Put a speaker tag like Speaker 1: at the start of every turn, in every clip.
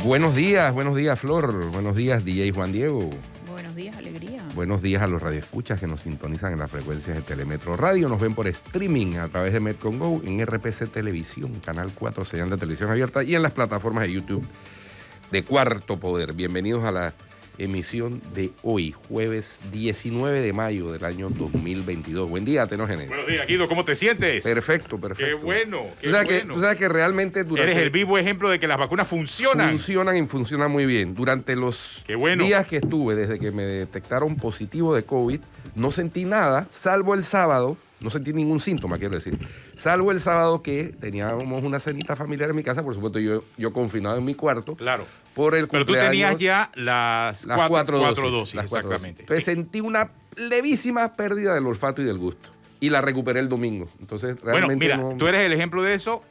Speaker 1: Buenos días, Flor. Buenos días, DJ Juan Diego.
Speaker 2: Buenos días, alegría.
Speaker 1: Buenos días a los radioescuchas que nos sintonizan en las frecuencias de Telemetro Radio. Nos ven por streaming a través de Metcon Go, en RPC Televisión, Canal 4, señal de televisión abierta, y en las plataformas de YouTube de Cuarto Poder. Bienvenidos a la emisión de hoy, jueves 19 de mayo del año 2022. Buen día, Tenógenes.
Speaker 3: Buenos días, Guido. ¿Cómo te sientes?
Speaker 1: Perfecto.
Speaker 3: Qué bueno,
Speaker 1: Tú sabes que realmente
Speaker 3: eres el vivo ejemplo de que las vacunas funcionan.
Speaker 1: Funcionan y funcionan muy bien. Durante los días que estuve, desde que me detectaron positivo de COVID, no sentí nada, salvo el sábado. No sentí ningún síntoma, quiero decir. Salvo el sábado que teníamos una cenita familiar en mi casa, por supuesto yo confinado en mi cuarto.
Speaker 3: Claro.
Speaker 1: Por el
Speaker 3: Pero
Speaker 1: cumpleaños,
Speaker 3: tú tenías ya las cuatro dosis. Exactamente.
Speaker 1: Entonces sentí una levísima pérdida del olfato y del gusto. Y la recuperé el domingo. Entonces realmente
Speaker 3: tú eres el ejemplo de eso.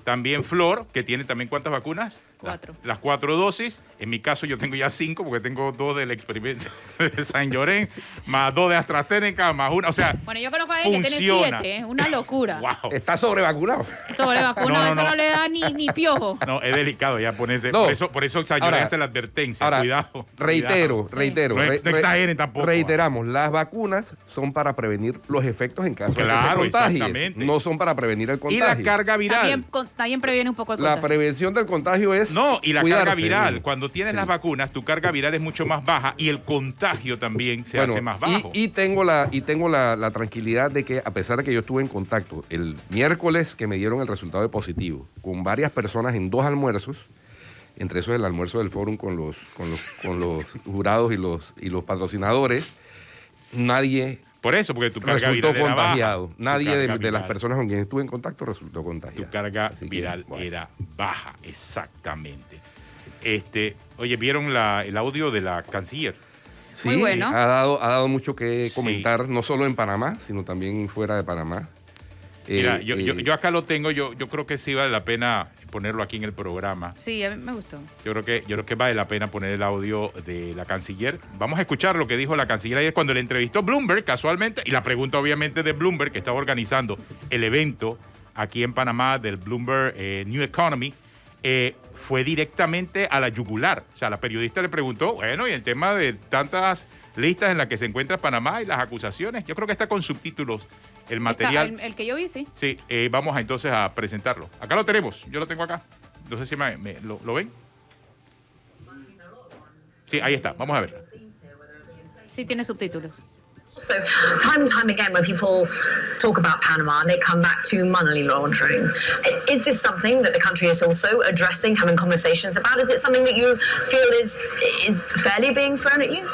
Speaker 3: También Flor, que tiene también ¿cuántas vacunas?
Speaker 2: 4.
Speaker 3: Las 4 dosis. En mi caso yo tengo ya 5 porque tengo 2 del experimento de Saint Llorén, más 2 de AstraZeneca, más 1. O sea,
Speaker 2: bueno, yo conozco a alguien que tiene 7, es una locura.
Speaker 3: Wow.
Speaker 1: Está sobrevacunado.
Speaker 2: Sobrevacunado, eso no le da ni piojo.
Speaker 3: No, es delicado ya ponerse.
Speaker 1: No.
Speaker 3: Por eso Saint Llorén hace la advertencia.
Speaker 1: Ahora,
Speaker 3: cuidado.
Speaker 1: Reitero.
Speaker 3: No exageren tampoco.
Speaker 1: Reiteramos, las vacunas son para prevenir los efectos en caso de que se contagies.
Speaker 3: Exactamente.
Speaker 1: No son para prevenir el contagio.
Speaker 3: Y la carga viral.
Speaker 2: También previene un poco el
Speaker 1: La
Speaker 2: contagio.
Speaker 1: prevención del contagio es
Speaker 3: No, y la
Speaker 1: cuidarse.
Speaker 3: carga viral. Cuando tienes las vacunas, tu carga viral es mucho más baja y el contagio también se hace más bajo.
Speaker 1: Y tengo la tranquilidad de que, a pesar de que yo estuve en contacto el miércoles que me dieron el resultado de positivo con varias personas en 2 almuerzos, entre esos el almuerzo del fórum con los jurados y los patrocinadores, nadie
Speaker 3: por eso, porque tu carga
Speaker 1: resultó
Speaker 3: viral era
Speaker 1: contagiado.
Speaker 3: baja.
Speaker 1: Nadie de las personas con quienes estuve en contacto resultó contagiado.
Speaker 3: Tu carga viral era baja, exactamente. Oye, ¿vieron el audio de la canciller?
Speaker 1: Sí,
Speaker 2: muy bueno.
Speaker 1: Ha dado mucho que comentar, no solo en Panamá, sino también fuera de Panamá.
Speaker 3: Mira, yo acá lo tengo, yo creo que sí vale la pena ponerlo aquí en el programa.
Speaker 2: Sí, a mí me gustó.
Speaker 3: Yo creo que vale la pena poner el audio de la canciller. Vamos a escuchar lo que dijo la canciller ayer cuando le entrevistó Bloomberg, casualmente, y la pregunta obviamente de Bloomberg, que estaba organizando el evento aquí en Panamá del Bloomberg New Economy, fue directamente a la yugular. O sea, la periodista le preguntó, bueno, y el tema de tantas listas en las que se encuentra Panamá y las acusaciones, yo creo que está con subtítulos el material.
Speaker 2: El que yo vi, sí.
Speaker 3: Sí, vamos entonces a presentarlo. Acá lo tenemos, yo lo tengo acá. No sé si ¿lo ven? Sí, ahí está, vamos a verlo.
Speaker 2: Sí, tiene subtítulos.
Speaker 4: So, time and time again, when people talk about Panama, they come back to money laundering. Is this something that the country is also addressing, having conversations about? Is it something that you feel is fairly being thrown at you?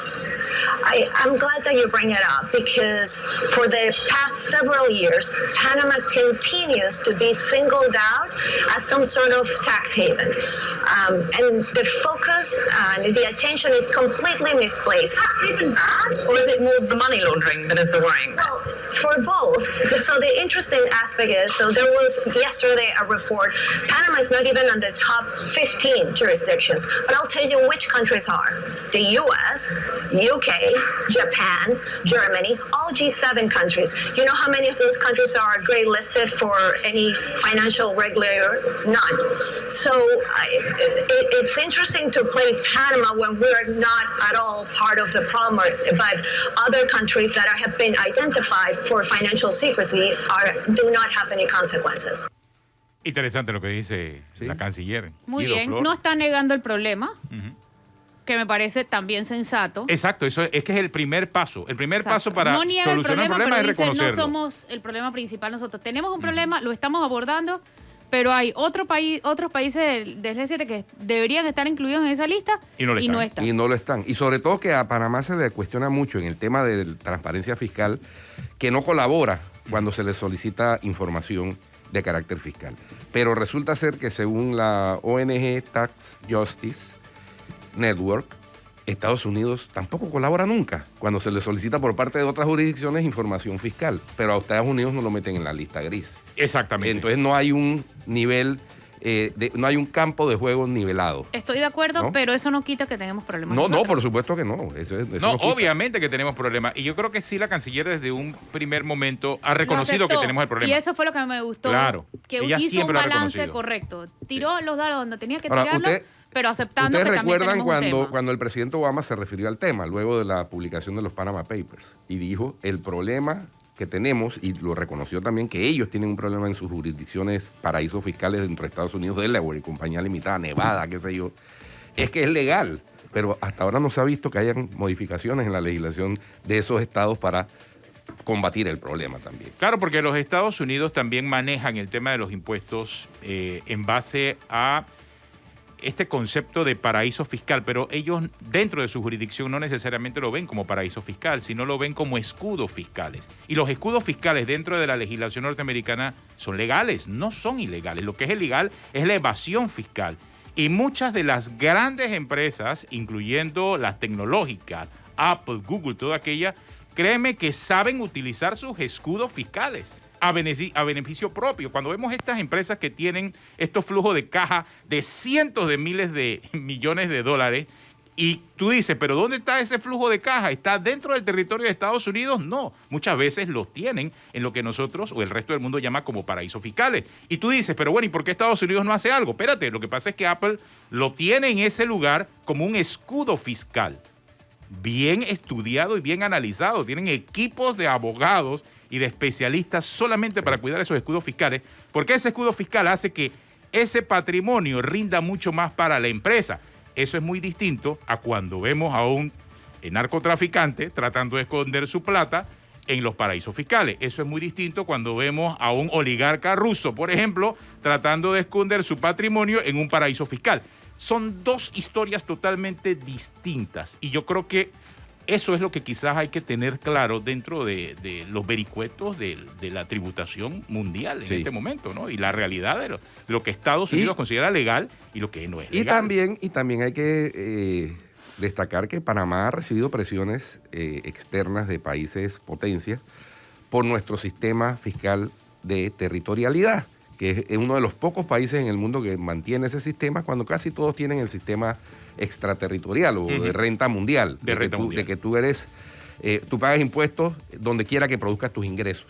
Speaker 5: I'm glad that you bring it up because for the past several years, Panama continues to be singled out as some sort of tax haven. And the focus and the attention is completely misplaced.
Speaker 4: Tax haven bad? Or is it more the money laundering that is the worrying?
Speaker 5: Well, for both. So the interesting aspect is, so there was yesterday a report, Panama is not even on the top 15 jurisdictions, but I'll tell you which countries are. The US, UK, Japan, Germany, all G7 countries. You know how many of those countries are gray listed for any financial regulator? None. So it's interesting to place Panama when we're not at all part of the problem, but other countries that have been identified for financial secrecy do not have any consequences.
Speaker 3: Interesante lo que dice la canciller.
Speaker 2: Muy
Speaker 3: Guido,
Speaker 2: bien,
Speaker 3: Flor.
Speaker 2: no está negando el problema, que me parece también sensato.
Speaker 3: Exacto, eso es que es el primer paso. El primer
Speaker 2: Exacto.
Speaker 3: paso para
Speaker 2: no niega
Speaker 3: solucionar el problema es
Speaker 2: pero dice,
Speaker 3: reconocerlo.
Speaker 2: no somos el problema principal nosotros. Tenemos un problema, lo estamos abordando, pero hay otros países del G7 que deberían estar incluidos en esa lista
Speaker 3: y no
Speaker 2: están.
Speaker 1: Y no lo están. Y sobre todo que a Panamá se le cuestiona mucho en el tema de transparencia fiscal, que no colabora cuando se le solicita información de carácter fiscal. Pero resulta ser que según la ONG Tax Justice Network, Estados Unidos tampoco colabora nunca cuando se le solicita por parte de otras jurisdicciones información fiscal, pero a Estados Unidos no lo meten en la lista gris.
Speaker 3: Exactamente.
Speaker 1: Entonces no hay un nivel no hay un campo de juego nivelado.
Speaker 2: Estoy de acuerdo,
Speaker 1: ¿no?
Speaker 2: pero eso no quita que tengamos problemas.
Speaker 1: No,
Speaker 2: nosotros.
Speaker 1: por supuesto que no. Eso
Speaker 3: No,
Speaker 1: quita.
Speaker 3: obviamente que tenemos problemas. Y yo creo que sí, la canciller desde un primer momento ha reconocido que
Speaker 2: aceptó,
Speaker 3: tenemos el problema.
Speaker 2: Y eso fue lo que me gustó.
Speaker 3: Claro,
Speaker 2: Que
Speaker 3: ella
Speaker 2: hizo un
Speaker 3: siempre lo ha
Speaker 2: balance
Speaker 3: reconocido.
Speaker 2: correcto. Tiró los dados donde tenía que
Speaker 1: Ahora,
Speaker 2: tirarlos, pero aceptando que
Speaker 1: Ustedes
Speaker 2: también
Speaker 1: recuerdan
Speaker 2: tenemos un tema.
Speaker 1: cuando el presidente Obama se refirió al tema, luego de la publicación de los Panama Papers, y dijo, el problema que tenemos, y lo reconoció también, que ellos tienen un problema en sus jurisdicciones, paraísos fiscales dentro de Estados Unidos, Delaware y compañía limitada, Nevada, qué sé yo, es que es legal, pero hasta ahora no se ha visto que hayan modificaciones en la legislación de esos estados para combatir el problema también.
Speaker 3: Claro, porque los Estados Unidos también manejan el tema de los impuestos en base a este concepto de paraíso fiscal, pero ellos dentro de su jurisdicción no necesariamente lo ven como paraíso fiscal, sino lo ven como escudos fiscales. Y los escudos fiscales dentro de la legislación norteamericana son legales, no son ilegales. Lo que es ilegal es la evasión fiscal. Y muchas de las grandes empresas, incluyendo las tecnológicas, Apple, Google, toda aquella, créeme que saben utilizar sus escudos fiscales a beneficio propio. Cuando vemos estas empresas que tienen estos flujos de caja de cientos de miles de millones de dólares, y tú dices, ¿pero dónde está ese flujo de caja? ¿Está dentro del territorio de Estados Unidos? No, muchas veces lo tienen en lo que nosotros o el resto del mundo llama como paraísos fiscales. Y tú dices, pero bueno, ¿y por qué Estados Unidos no hace algo? Espérate, lo que pasa es que Apple lo tiene en ese lugar como un escudo fiscal, bien estudiado y bien analizado. Tienen equipos de abogados y de especialistas solamente para cuidar esos escudos fiscales, porque ese escudo fiscal hace que ese patrimonio rinda mucho más para la empresa. Eso es muy distinto a cuando vemos a un narcotraficante tratando de esconder su plata en los paraísos fiscales. Eso es muy distinto cuando vemos a un oligarca ruso, por ejemplo, tratando de esconder su patrimonio en un paraíso fiscal. Son dos historias totalmente distintas y yo creo que eso es lo que quizás hay que tener claro dentro de los vericuetos de la tributación mundial en este momento, ¿no? Y la realidad de lo que Estados Unidos considera legal y lo que no es legal.
Speaker 1: Y también hay que destacar que Panamá ha recibido presiones externas de países potencias por nuestro sistema fiscal de territorialidad, que es uno de los pocos países en el mundo que mantiene ese sistema cuando casi todos tienen el sistema extraterritorial o de renta mundial. De que tú eres, tú pagas impuestos donde quiera que produzcas tus ingresos,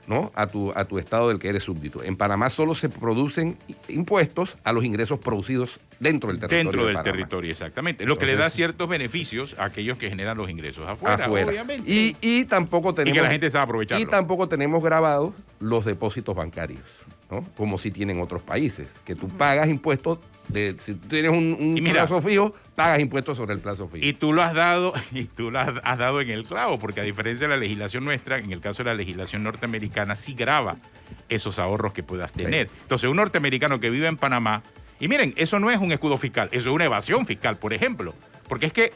Speaker 1: ¿no? A tu estado del que eres súbdito. En Panamá solo se producen impuestos a los ingresos producidos dentro del territorio.
Speaker 3: Dentro del
Speaker 1: Panamá.
Speaker 3: territorio, exactamente. Lo que le da ciertos beneficios a aquellos que generan los ingresos afuera. Obviamente.
Speaker 1: Y tampoco tenemos.
Speaker 3: Y que la gente sabe aprovecharlo.
Speaker 1: Y tampoco tenemos grabados los depósitos bancarios, ¿no? Como si tienen otros países, que tú pagas impuestos. Si tú tienes un plazo fijo, pagas impuestos sobre el plazo fijo.
Speaker 3: Y tú lo has dado en el clavo, porque a diferencia de la legislación nuestra, en el caso de la legislación norteamericana, sí grava esos ahorros que puedas tener. Sí. Entonces, un norteamericano que vive en Panamá, y miren, eso no es un escudo fiscal, eso es una evasión fiscal, por ejemplo, porque es que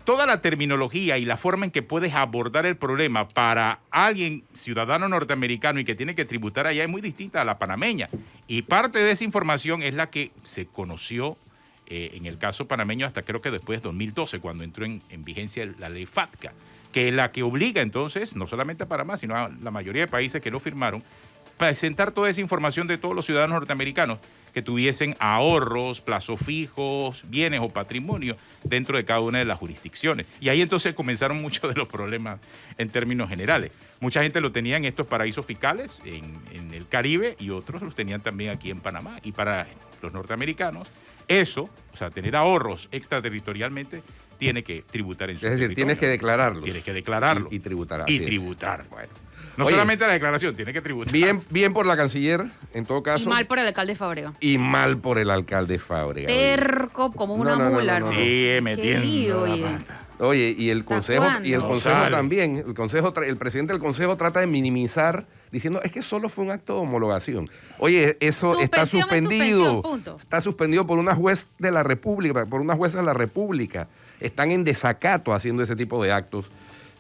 Speaker 3: toda la terminología y la forma en que puedes abordar el problema para alguien ciudadano norteamericano y que tiene que tributar allá es muy distinta a la panameña. Y parte de esa información es la que se conoció en el caso panameño hasta creo que después de 2012, cuando entró en vigencia la ley FATCA, que es la que obliga entonces, no solamente a Panamá, sino a la mayoría de países que lo firmaron, presentar toda esa información de todos los ciudadanos norteamericanos que tuviesen ahorros, plazos fijos, bienes o patrimonio dentro de cada una de las jurisdicciones. Y ahí entonces comenzaron muchos de los problemas en términos generales. Mucha gente lo tenía en estos paraísos fiscales en el Caribe y otros los tenían también aquí en Panamá. Y para los norteamericanos, eso, o sea, tener ahorros extraterritorialmente, tiene que tributar en su territorio.
Speaker 1: Es decir, tienes que declararlo.
Speaker 3: Tienes que declararlo.
Speaker 1: Y tributar.
Speaker 3: Y tributar.
Speaker 1: Bueno.
Speaker 3: No solamente la declaración, tiene que tributar.
Speaker 1: Bien por la canciller, en todo caso.
Speaker 2: Y mal por el alcalde Fábrega.
Speaker 1: Y mal por el alcalde Fábrega.
Speaker 2: Terco como una mula.
Speaker 1: No.
Speaker 3: Sí, metiendo la pata.
Speaker 1: Oye, y el consejo también, el presidente del consejo trata de minimizar diciendo, es que solo fue un acto de homologación. Oye, eso está suspendido. Está suspendido por una juez de la República, por una jueza de la República. Están en desacato haciendo ese tipo de actos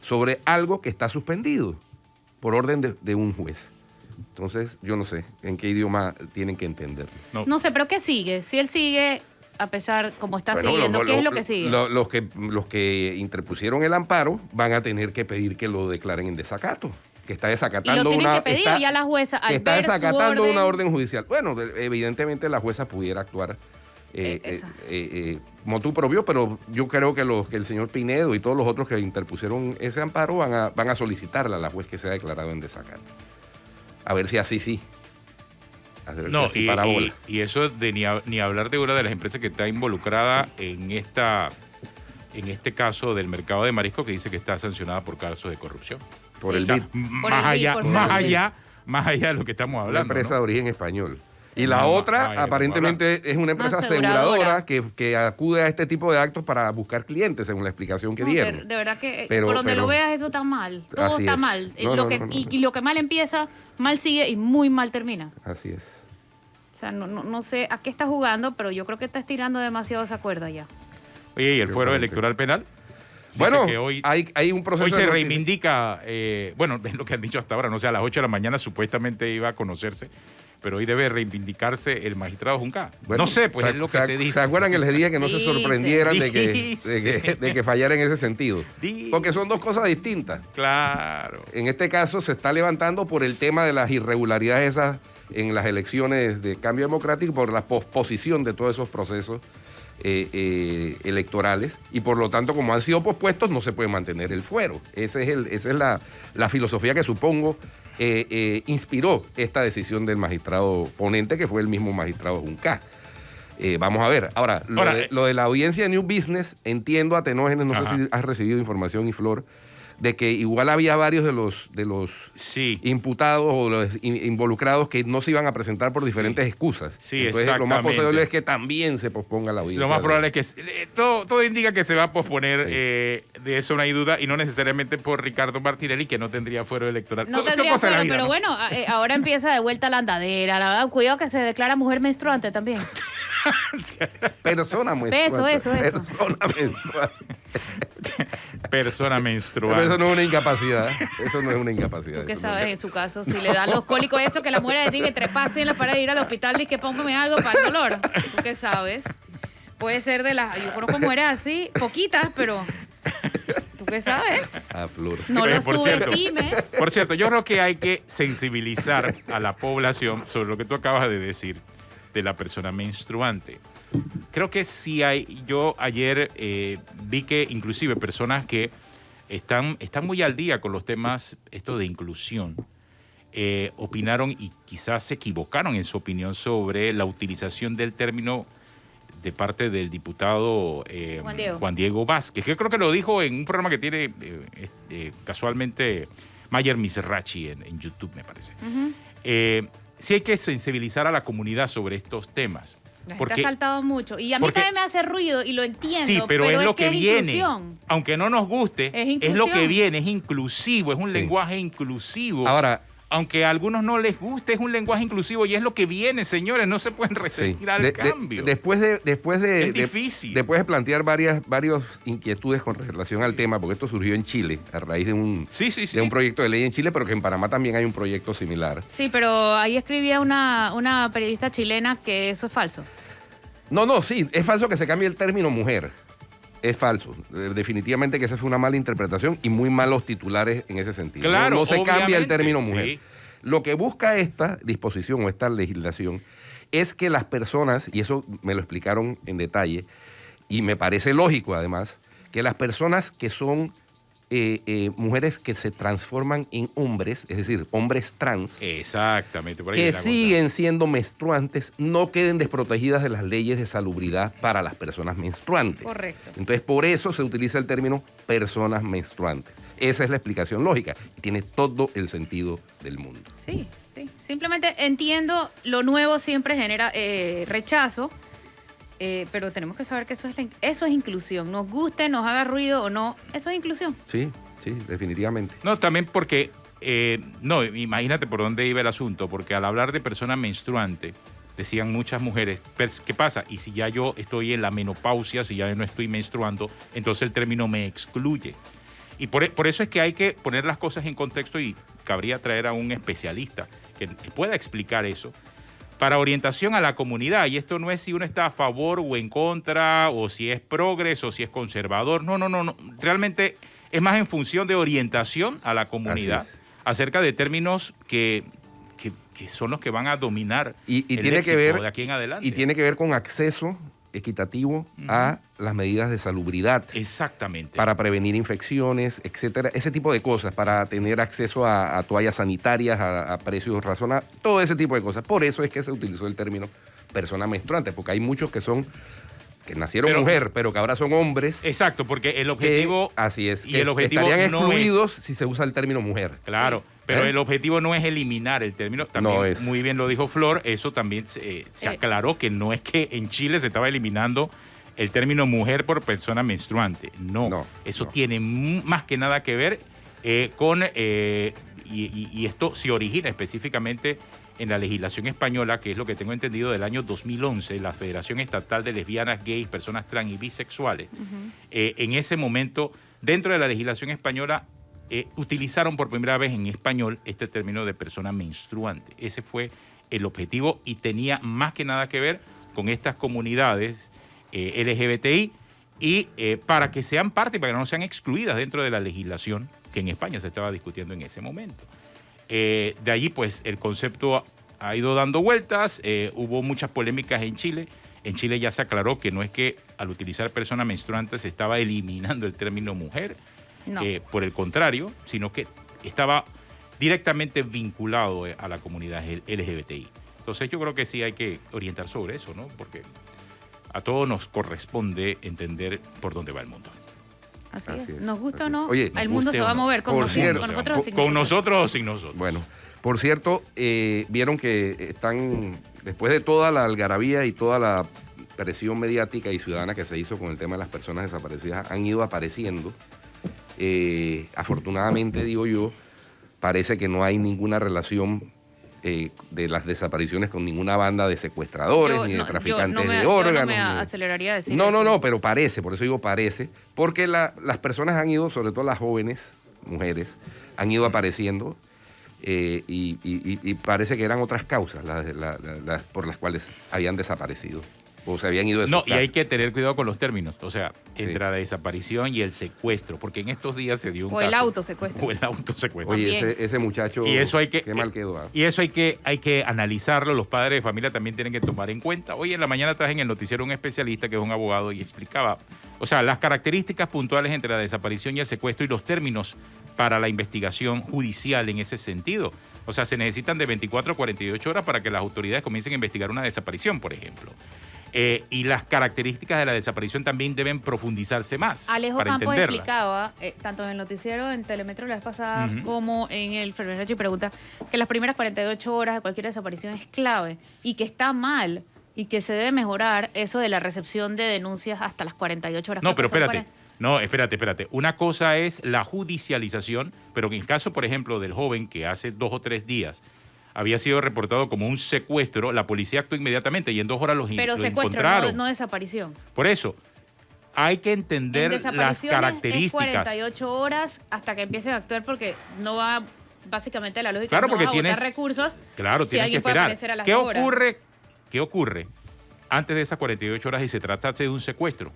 Speaker 1: sobre algo que está suspendido por orden de un juez. Entonces, yo no sé en qué idioma tienen que entenderlo.
Speaker 2: No sé, pero ¿qué sigue? Si él sigue, a pesar como está siguiendo, ¿qué es lo que sigue?
Speaker 1: Los que interpusieron el amparo van a tener que pedir que lo declaren en desacato, que está
Speaker 2: Y
Speaker 1: desacatando
Speaker 2: lo tienen
Speaker 1: una...
Speaker 2: que pedir
Speaker 1: está-
Speaker 2: ya la jueza
Speaker 1: que
Speaker 2: al
Speaker 1: está
Speaker 2: ver su
Speaker 1: desacatando
Speaker 2: orden.
Speaker 1: una orden judicial. Bueno, evidentemente la jueza pudiera actuar motu propio, pero yo creo que el señor Pinedo y todos los otros que interpusieron ese amparo van a solicitarle a la juez que sea declarado en desacato. A ver si así sí. A ver si
Speaker 3: No,
Speaker 1: así para bola.
Speaker 3: y eso de ni hablar de una de las empresas que está involucrada en este caso del mercado de marisco, que dice que está sancionada por casos de corrupción.
Speaker 1: Por
Speaker 2: Sí.
Speaker 1: el BID.
Speaker 3: Más allá de lo que estamos
Speaker 1: Una
Speaker 3: hablando.
Speaker 1: empresa
Speaker 3: ¿no?
Speaker 1: de origen español. Y la
Speaker 3: No,
Speaker 1: otra,
Speaker 3: no,
Speaker 1: aparentemente, es una empresa
Speaker 2: aseguradora.
Speaker 1: aseguradora que acude a este tipo de actos para buscar clientes, según la explicación que
Speaker 2: No,
Speaker 1: dieron.
Speaker 2: de verdad que
Speaker 1: Pero-
Speaker 2: por donde
Speaker 1: pero-
Speaker 2: lo veas eso está mal. Todo
Speaker 1: Así
Speaker 2: está
Speaker 1: es.
Speaker 2: mal.
Speaker 1: No,
Speaker 2: Lo
Speaker 1: no,
Speaker 2: que,
Speaker 1: no, no.
Speaker 2: y lo que mal empieza, mal sigue y muy mal termina.
Speaker 1: Así es.
Speaker 2: O sea, no sé a qué está jugando, pero yo creo que está estirando demasiado esa cuerda ya.
Speaker 3: Oye, ¿y el
Speaker 1: Yo
Speaker 3: fuero
Speaker 1: creo
Speaker 3: electoral penal? Dice
Speaker 1: Bueno,
Speaker 3: que hoy
Speaker 1: hay un proceso...
Speaker 3: Hoy se
Speaker 1: de
Speaker 3: reivindica, bueno, es lo que han dicho hasta ahora, no sé, a las 8 de la mañana supuestamente iba a conocerse, pero hoy debe reivindicarse el magistrado Junca.
Speaker 1: Bueno,
Speaker 3: no sé, pues es lo que se dice.
Speaker 1: ¿Se acuerdan que les dije que no se
Speaker 2: Dice.
Speaker 1: sorprendieran de
Speaker 3: Dice.
Speaker 1: que fallara en ese sentido?
Speaker 3: Dice.
Speaker 1: Porque son dos cosas distintas.
Speaker 3: Claro.
Speaker 1: En este caso se está levantando por el tema de las irregularidades esas en las elecciones de cambio democrático, por la posposición de todos esos procesos electorales, y por lo tanto, como han sido pospuestos, no se puede mantener el fuero. Esa es la filosofía que supongo inspiró esta decisión del magistrado ponente, que fue el mismo magistrado Junca. Vamos a ver. Ahora, lo de la audiencia de New Business, entiendo, Atenógenes, no sé si has recibido información, y Flor, de que igual había varios de los
Speaker 3: Sí.
Speaker 1: imputados o los involucrados que no se iban a presentar por diferentes excusas.
Speaker 3: Sí,
Speaker 1: Entonces, lo más
Speaker 3: exactamente.
Speaker 1: posible es que también se posponga la audiencia.
Speaker 3: Lo más probable es que todo indica que se va a posponer,
Speaker 1: Sí.
Speaker 3: de eso no hay duda, y no necesariamente por Ricardo Martinelli, que no tendría fuero electoral.
Speaker 2: No
Speaker 3: Qué
Speaker 2: tendría
Speaker 3: cosa de la
Speaker 2: fuero,
Speaker 3: vida,
Speaker 2: pero
Speaker 3: ¿no?
Speaker 2: bueno, ahora empieza de vuelta la andadera. Cuidado que se declara mujer menstruante también.
Speaker 1: Persona menstruante.
Speaker 2: Eso.
Speaker 1: Persona menstruante.
Speaker 3: Persona
Speaker 1: Pero
Speaker 3: menstruante.
Speaker 1: eso no es una incapacidad. Eso no es una incapacidad.
Speaker 2: ¿Tú qué
Speaker 1: Eso no
Speaker 2: sabes
Speaker 1: es-
Speaker 2: en su caso? Si le dan los cólicos, eso que la mujer le diga que trepase en la pared de ir al hospital y que póngame algo para el dolor. ¿Tú qué sabes? Puede ser de las... Yo conozco mujeres así, poquitas, pero... ¿Tú qué sabes?
Speaker 1: Ah, Flor.
Speaker 2: No lo
Speaker 3: Por cierto.
Speaker 2: subestimes.
Speaker 3: Por cierto, yo creo que hay que sensibilizar a la población sobre lo que tú acabas de decir de la persona menstruante. Creo que sí hay, yo ayer vi que inclusive personas que están muy al día con los temas esto de inclusión, opinaron y quizás se equivocaron en su opinión sobre la utilización del término de parte del diputado
Speaker 2: Juan
Speaker 3: Diego Vázquez, que creo que lo dijo en un programa que tiene casualmente Mayer Mizrachi en YouTube, me parece.
Speaker 2: Ujú.
Speaker 3: Sí hay que sensibilizar a la comunidad sobre estos temas.
Speaker 2: La gente
Speaker 3: Porque,
Speaker 2: ha saltado mucho. Y a mí
Speaker 3: porque-
Speaker 2: también me hace ruido y lo entiendo.
Speaker 3: sí, pero es lo que viene.
Speaker 2: inclusión.
Speaker 3: Aunque no nos guste,
Speaker 2: Es
Speaker 3: es lo que
Speaker 2: inclusión.
Speaker 3: viene, es inclusivo, es un
Speaker 1: Sí.
Speaker 3: lenguaje inclusivo.
Speaker 1: Ahora,
Speaker 3: Aunque a algunos no les guste, es un lenguaje inclusivo y es lo que viene, señores. No se pueden
Speaker 1: sí.
Speaker 3: resistir al cambio.
Speaker 1: Después de
Speaker 3: Es difícil.
Speaker 1: después de plantear varias inquietudes con relación al tema, porque esto surgió en Chile a raíz de un
Speaker 3: Sí.
Speaker 1: de un proyecto de ley en Chile, pero que en Panamá también hay un proyecto similar.
Speaker 2: Sí, pero ahí escribía una periodista chilena que eso es falso.
Speaker 1: No, sí, es falso que se cambie el término mujer. Es falso. Definitivamente que esa fue una mala interpretación y muy malos titulares en ese sentido.
Speaker 3: Claro,
Speaker 1: no se cambia el
Speaker 3: obviamente,
Speaker 1: término mujer.
Speaker 3: sí.
Speaker 1: Lo que busca esta disposición o esta legislación es que las personas, y eso me lo explicaron en detalle, y me parece lógico además, que las personas que son mujeres que se transforman en hombres, es decir, hombres trans,
Speaker 3: Exactamente. Por ahí
Speaker 1: que
Speaker 3: es la cosa.
Speaker 1: siguen siendo menstruantes, no queden desprotegidas de las leyes de salubridad para las personas menstruantes.
Speaker 2: Correcto.
Speaker 1: Entonces, por eso se utiliza el término personas menstruantes. Esa es la explicación lógica y tiene todo el sentido del mundo.
Speaker 2: Sí. Simplemente entiendo, lo nuevo siempre genera rechazo, pero tenemos que saber que eso es inclusión. Nos guste, nos haga ruido o no, eso es inclusión.
Speaker 1: Sí, definitivamente.
Speaker 3: No, también porque, no, imagínate por dónde iba el asunto, porque al hablar de persona menstruante, decían muchas mujeres, ¿qué pasa? Y si ya yo estoy en la menopausia, si ya no estoy menstruando, entonces el término me excluye. Y por eso es que hay que poner las cosas en contexto y cabría traer a un especialista que pueda explicar eso para orientación a la comunidad. Y esto no es si uno está a favor o en contra, o si es progres o si es conservador. No. Realmente es más en función de orientación a la comunidad,
Speaker 1: Así es.
Speaker 3: acerca de términos que son los que van a dominar
Speaker 1: y
Speaker 3: el
Speaker 1: tiene
Speaker 3: léxico
Speaker 1: que ver
Speaker 3: de aquí en adelante.
Speaker 1: Y tiene que ver con acceso equitativo a las medidas de salubridad.
Speaker 3: Exactamente.
Speaker 1: Para prevenir infecciones, etcétera, ese tipo de cosas, para tener acceso a toallas sanitarias a precios razonables, todo ese tipo de cosas. Por eso es que se utilizó el término persona menstruante, porque hay muchos que nacieron mujer, pero que ahora son hombres.
Speaker 3: Exacto, porque el objetivo...
Speaker 1: así es,
Speaker 3: y el objetivo
Speaker 1: estarían
Speaker 3: no
Speaker 1: excluidos si se usa el término mujer.
Speaker 3: Claro, pero el objetivo no es eliminar el término. También
Speaker 1: No es.
Speaker 3: Muy bien lo dijo Flor, eso también se aclaró, que no es que en Chile se estaba eliminando el término mujer por persona menstruante. No, eso tiene más que nada que ver con... y esto se origina específicamente en la legislación española, que es lo que tengo entendido del año 2011, la Federación Estatal de Lesbianas, Gays, Personas Trans y Bisexuales. En ese momento, dentro de la legislación española, utilizaron por primera vez en español este término de persona menstruante. Ese fue el objetivo y tenía más que nada que ver con estas comunidades LGBTI y para que sean parte, para que no sean excluidas dentro de la legislación que en España se estaba discutiendo en ese momento. De allí, pues, el concepto ha ido dando vueltas, hubo muchas polémicas en Chile. En Chile ya se aclaró que no es que al utilizar persona menstruante se estaba eliminando el término mujer, por el contrario, sino que estaba directamente vinculado a la comunidad LGBTI. Entonces yo creo que sí hay que orientar sobre eso, ¿no? Porque a todos nos corresponde entender por dónde va el mundo.
Speaker 2: Así es. ¿Nos gusta o no?
Speaker 1: Oye,
Speaker 2: el mundo se va a mover con nosotros o sin
Speaker 3: con nosotros o sin nosotros.
Speaker 1: Bueno, por cierto, vieron que están, después de toda la algarabía y toda la presión mediática y ciudadana que se hizo con el tema de las personas desaparecidas, han ido apareciendo. Afortunadamente, digo yo, parece que no hay ninguna relación de las desapariciones con ninguna banda de secuestradores ni de traficantes de órganos.
Speaker 2: Yo no me aceleraría a decir
Speaker 1: No, pero parece, por eso digo parece, porque las personas han ido, sobre todo las jóvenes, mujeres, han ido apareciendo y parece que eran otras causas las por las cuales habían desaparecido o se habían ido de sus
Speaker 3: No, y hay
Speaker 1: casas.
Speaker 3: que tener cuidado con los términos, o sea, entre la desaparición y el secuestro, porque en estos días se dio un caso.
Speaker 2: el autosecuestro.
Speaker 3: O el autosecuestro.
Speaker 1: Oye, ese muchacho,
Speaker 3: y eso hay que,
Speaker 1: qué mal quedó.
Speaker 3: Y eso hay que analizarlo, los padres de familia también tienen que tomar en cuenta. Hoy en la mañana traje en el noticiero un especialista que es un abogado y explicaba, o sea, las características puntuales entre la desaparición y el secuestro y los términos para la investigación judicial en ese sentido. O sea, se necesitan de 24 a 48 horas para que las autoridades comiencen a investigar una desaparición, por ejemplo. Y las características de la desaparición también deben profundizarse más.
Speaker 2: Alejo
Speaker 3: para
Speaker 2: Campos
Speaker 3: entenderlas.
Speaker 2: explicaba, tanto en el noticiero en Telemetro la vez pasada como en el Fernández y Pregunta, que las primeras 48 horas de cualquier desaparición es clave y que está mal y que se debe mejorar eso de la recepción de denuncias hasta las 48 horas.
Speaker 3: No, pero espérate. No, espérate. Una cosa es la judicialización, pero en el caso, por ejemplo, del joven que hace 2 o 3 días había sido reportado como un secuestro, la policía actuó inmediatamente y en 2 horas lo
Speaker 2: Pero secuestro,
Speaker 3: encontraron.
Speaker 2: no desaparición.
Speaker 3: Por eso, hay que entender las características.
Speaker 2: Es 48 horas hasta que empiecen a actuar porque no va básicamente a la lógica,
Speaker 3: claro,
Speaker 2: no
Speaker 3: porque
Speaker 2: va a
Speaker 3: tienes
Speaker 2: botar recursos.
Speaker 3: Claro,
Speaker 2: si
Speaker 3: tienes que
Speaker 2: alguien puede
Speaker 3: esperar.
Speaker 2: aparecer a las
Speaker 3: ¿Qué
Speaker 2: 2 horas?
Speaker 3: ocurre antes de esas 48 horas y se tratase de un secuestro?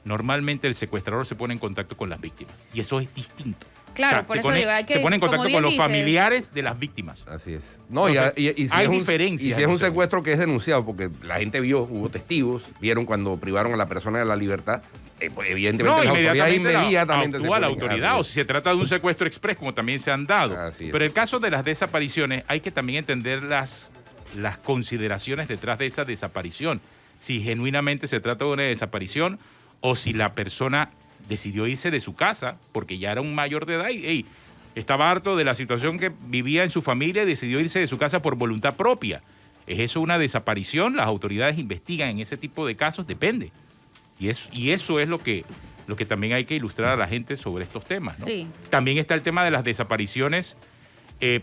Speaker 3: Normalmente el secuestrador se pone en contacto con las víctimas y eso es distinto.
Speaker 2: Claro, por eso digo, hay que,
Speaker 3: se pone en contacto
Speaker 2: como
Speaker 3: con
Speaker 2: bien
Speaker 3: los
Speaker 2: dices,
Speaker 3: familiares de las víctimas.
Speaker 1: Así es. No,
Speaker 3: Entonces,
Speaker 1: y si
Speaker 3: hay
Speaker 1: es un,
Speaker 3: diferencias.
Speaker 1: y si es un secuestro que es denunciado, porque la gente vio, hubo testigos, vieron cuando privaron a la persona de la libertad, pues evidentemente la autoridad inmediatamente
Speaker 3: actúa la
Speaker 1: se pone,
Speaker 3: autoridad, o si se trata de un secuestro express, como también se han dado.
Speaker 1: Así es.
Speaker 3: Pero el caso de las desapariciones, hay que también entender las consideraciones detrás de esa desaparición. Si genuinamente se trata de una desaparición o si la persona decidió irse de su casa porque ya era un mayor de edad y estaba harto de la situación que vivía en su familia y decidió irse de su casa por voluntad propia. ¿Es eso una desaparición? Las autoridades investigan en ese tipo de casos, depende. Y eso es lo que también hay que ilustrar a la gente sobre estos temas, ¿no?
Speaker 2: Sí.
Speaker 3: También está el tema de las desapariciones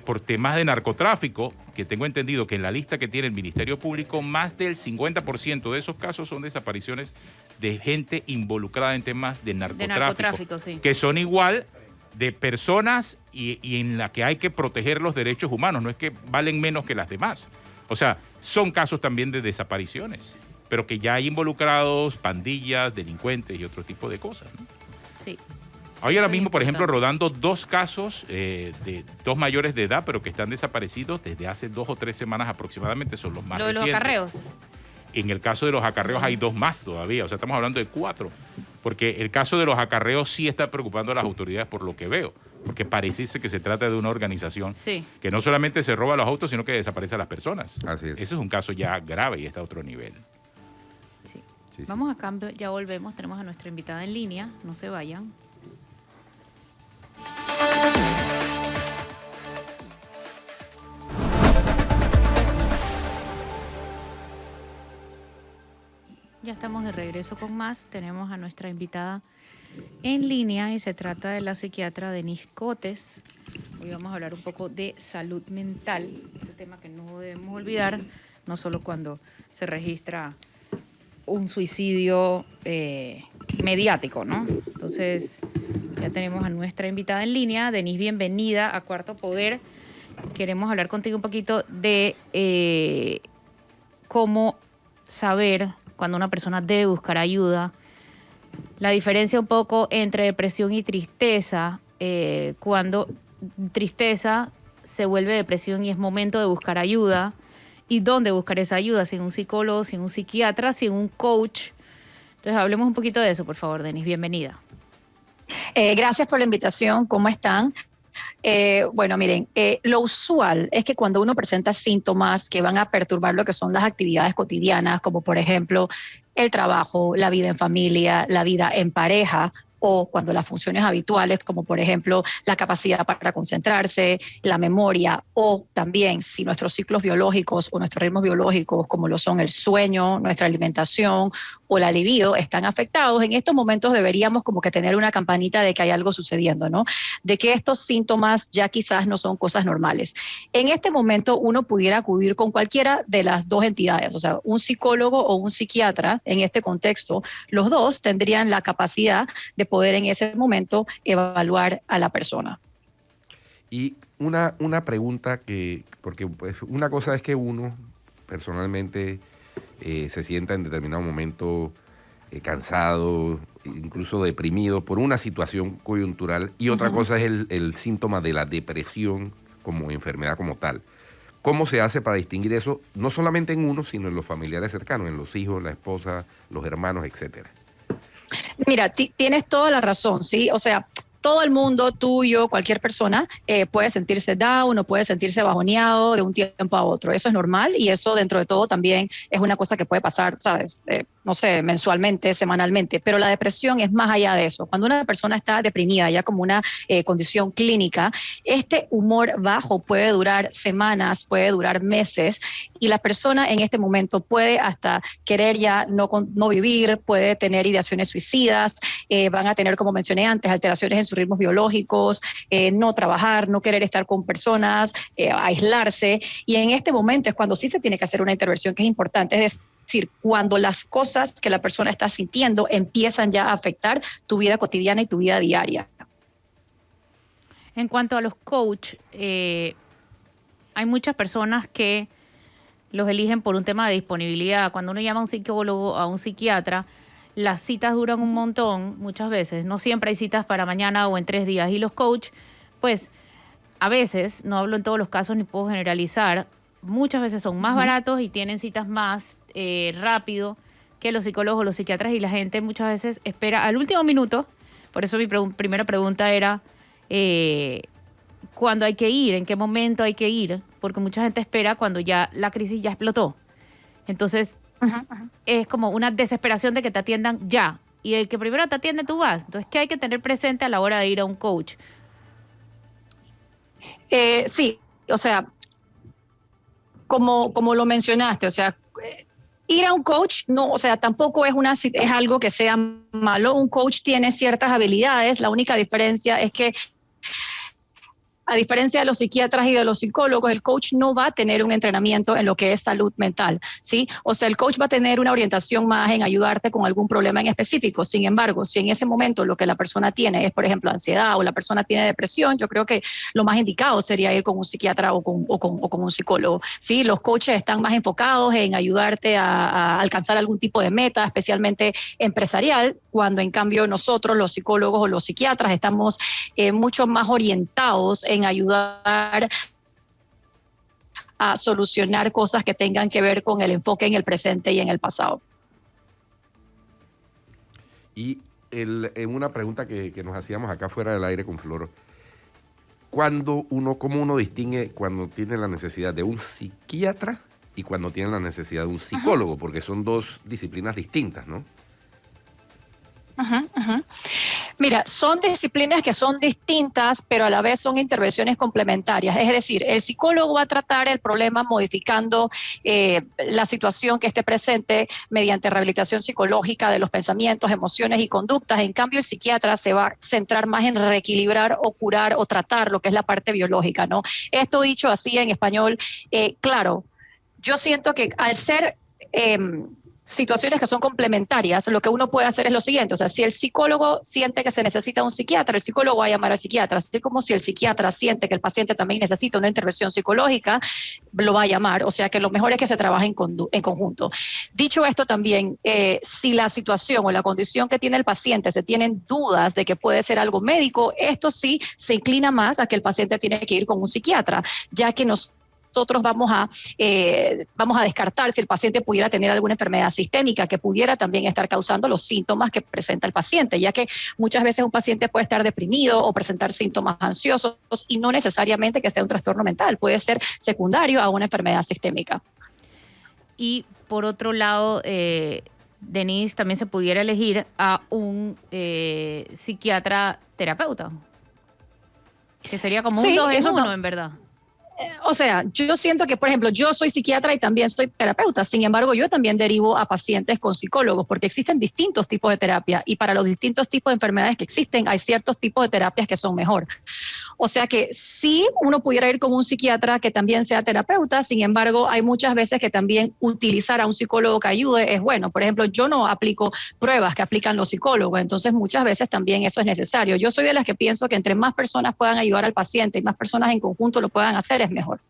Speaker 3: por temas de narcotráfico, que tengo entendido que en la lista que tiene el Ministerio Público, más del 50% de esos casos son desapariciones de gente involucrada en temas de narcotráfico,
Speaker 2: sí.
Speaker 3: que son igual de personas y en la que hay que proteger los derechos humanos, no es que valen menos que las demás. O sea, son casos también de desapariciones, pero que ya hay involucrados pandillas, delincuentes y otro tipo de cosas, ¿no?
Speaker 2: Sí.
Speaker 3: Hay ahora mismo, por ejemplo, rodando 2 casos de 2 mayores de edad, pero que están desaparecidos desde hace 2 o 3 semanas aproximadamente, son los más
Speaker 2: Lo de los
Speaker 3: recientes.
Speaker 2: acarreos.
Speaker 3: En el caso de los acarreos hay 2 más todavía, o sea, estamos hablando de 4, porque el caso de los acarreos sí está preocupando a las autoridades por lo que veo, porque parece que se trata de una organización que no solamente se roba los autos, sino que desaparece a las personas.
Speaker 1: Así es.
Speaker 3: Ese es un caso ya grave y está a otro nivel.
Speaker 2: Sí.
Speaker 1: Sí, sí.
Speaker 2: Vamos a cambio, ya volvemos, tenemos a nuestra invitada en línea, no se vayan. Ya estamos de regreso con más. Tenemos a nuestra invitada en línea y se trata de la psiquiatra Denise Cotes. Hoy vamos a hablar un poco de salud mental, ese tema que no debemos olvidar, no solo cuando se registra un suicidio mediático, ¿no? Entonces, ya tenemos a nuestra invitada en línea. Denise, bienvenida a Cuarto Poder. Queremos hablar contigo un poquito de cómo saber cuando una persona debe buscar ayuda, la diferencia un poco entre depresión y tristeza, cuando tristeza se vuelve depresión y es momento de buscar ayuda, y dónde buscar esa ayuda, si en un psicólogo, si en un psiquiatra, si en un coach. Entonces hablemos un poquito de eso, por favor, Denise, bienvenida.
Speaker 6: Gracias por la invitación, ¿cómo están? Bueno, miren, lo usual es que cuando uno presenta síntomas que van a perturbar lo que son las actividades cotidianas, como por ejemplo el trabajo, la vida en familia, la vida en pareja, o cuando las funciones habituales, como por ejemplo la capacidad para concentrarse, la memoria, o también si nuestros ciclos biológicos o nuestros ritmos biológicos, como lo son el sueño, nuestra alimentación o la libido, están afectados, en estos momentos deberíamos como que tener una campanita de que hay algo sucediendo, ¿no? De que estos síntomas ya quizás no son cosas normales. En este momento uno pudiera acudir con cualquiera de las 2 entidades, o sea, un psicólogo o un psiquiatra. En este contexto, los 2 tendrían la capacidad de poder en ese momento evaluar a la persona.
Speaker 1: Y una pregunta porque pues, una cosa es que uno personalmente se sienta en determinado momento cansado, incluso deprimido por una situación coyuntural, y otra cosa es el síntoma de la depresión como enfermedad como tal. ¿Cómo se hace para distinguir eso, no solamente en uno, sino en los familiares cercanos, en los hijos, la esposa, los hermanos, etcétera?
Speaker 6: Mira, tienes toda la razón, ¿sí? O sea, todo el mundo, tú, yo, cualquier persona puede sentirse down o puede sentirse bajoneado de un tiempo a otro. Eso es normal y eso dentro de todo también es una cosa que puede pasar, ¿sabes? No sé, mensualmente, semanalmente, pero la depresión es más allá de eso. Cuando una persona está deprimida ya como una condición clínica, este humor bajo puede durar semanas, puede durar meses, y la persona en este momento puede hasta querer ya no vivir, puede tener ideaciones suicidas, van a tener, como mencioné antes, alteraciones en sus ritmos biológicos, no trabajar, no querer estar con personas, aislarse, y en este momento es cuando sí se tiene que hacer una intervención que es importante, es decir, cuando las cosas que la persona está sintiendo empiezan ya a afectar tu vida cotidiana y tu vida diaria.
Speaker 2: En cuanto a los coach, hay muchas personas que los eligen por un tema de disponibilidad. Cuando uno llama a un psicólogo, a un psiquiatra, las citas duran un montón muchas veces. No siempre hay citas para mañana o en 3 días. Y los coach, pues, a veces, no hablo en todos los casos ni puedo generalizar, muchas veces son más baratos y tienen citas más rápido que los psicólogos o los psiquiatras, y la gente muchas veces espera al último minuto. Por eso mi primera pregunta era ¿cuándo hay que ir? ¿En qué momento hay que ir? Porque mucha gente espera cuando ya la crisis ya explotó. Entonces, es como una desesperación de que te atiendan ya. Y el que primero te atiende, tú vas. Entonces, ¿qué hay que tener presente a la hora de ir a un coach?
Speaker 6: Sí, o sea, como lo mencionaste, o sea, ir a un coach, no, o sea, tampoco es algo que sea malo. Un coach tiene ciertas habilidades, la única diferencia es que a diferencia de los psiquiatras y de los psicólogos, el coach no va a tener un entrenamiento en lo que es salud mental, ¿sí? O sea, el coach va a tener una orientación más en ayudarte con algún problema en específico. Sin embargo, si en ese momento lo que la persona tiene es, por ejemplo, ansiedad o la persona tiene depresión, yo creo que lo más indicado sería ir con un psiquiatra o con un psicólogo, ¿sí? Los coaches están más enfocados en ayudarte a alcanzar algún tipo de meta, especialmente empresarial, cuando en cambio nosotros, los psicólogos o los psiquiatras, estamos mucho más orientados en ayudar a solucionar cosas que tengan que ver con el enfoque en el presente y en el pasado.
Speaker 1: Y en una pregunta que nos hacíamos acá fuera del aire con Flor, ¿cómo uno distingue cuando tiene la necesidad de un psiquiatra y cuando tiene la necesidad de un psicólogo? Porque son dos disciplinas distintas, ¿no?
Speaker 6: Mira, son disciplinas que son distintas, pero a la vez son intervenciones complementarias. Es decir, el psicólogo va a tratar el problema modificando la situación que esté presente mediante rehabilitación psicológica de los pensamientos, emociones y conductas. En cambio, el psiquiatra se va a centrar más en reequilibrar o curar o tratar lo que es la parte biológica, ¿no? Esto dicho así en español, claro, yo siento que al ser situaciones que son complementarias, lo que uno puede hacer es lo siguiente, o sea, si el psicólogo siente que se necesita un psiquiatra, el psicólogo va a llamar al psiquiatra, así como si el psiquiatra siente que el paciente también necesita una intervención psicológica, lo va a llamar, o sea que lo mejor es que se trabaje en conjunto. Dicho esto también, si la situación o la condición que tiene el paciente se tienen dudas de que puede ser algo médico, esto sí se inclina más a que el paciente tiene que ir con un psiquiatra, ya que nosotros vamos a descartar si el paciente pudiera tener alguna enfermedad sistémica que pudiera también estar causando los síntomas que presenta el paciente, ya que muchas veces un paciente puede estar deprimido o presentar síntomas ansiosos y no necesariamente que sea un trastorno mental, puede ser secundario a una enfermedad sistémica.
Speaker 2: Y por otro lado, Denise, también se pudiera elegir a un psiquiatra terapeuta, que sería como un 2 en 1, en verdad.
Speaker 6: O sea, yo siento que, por ejemplo, yo soy psiquiatra y también soy terapeuta, sin embargo, yo también derivo a pacientes con psicólogos porque existen distintos tipos de terapia y para los distintos tipos de enfermedades que existen hay ciertos tipos de terapias que son mejor. O sea que sí, uno pudiera ir con un psiquiatra que también sea terapeuta, sin embargo, hay muchas veces que también utilizar a un psicólogo que ayude es bueno. Por ejemplo, yo no aplico pruebas que aplican los psicólogos, entonces muchas veces también eso es necesario. Yo soy de las que pienso que entre más personas puedan ayudar al paciente y más personas en conjunto lo puedan hacer, es mejor.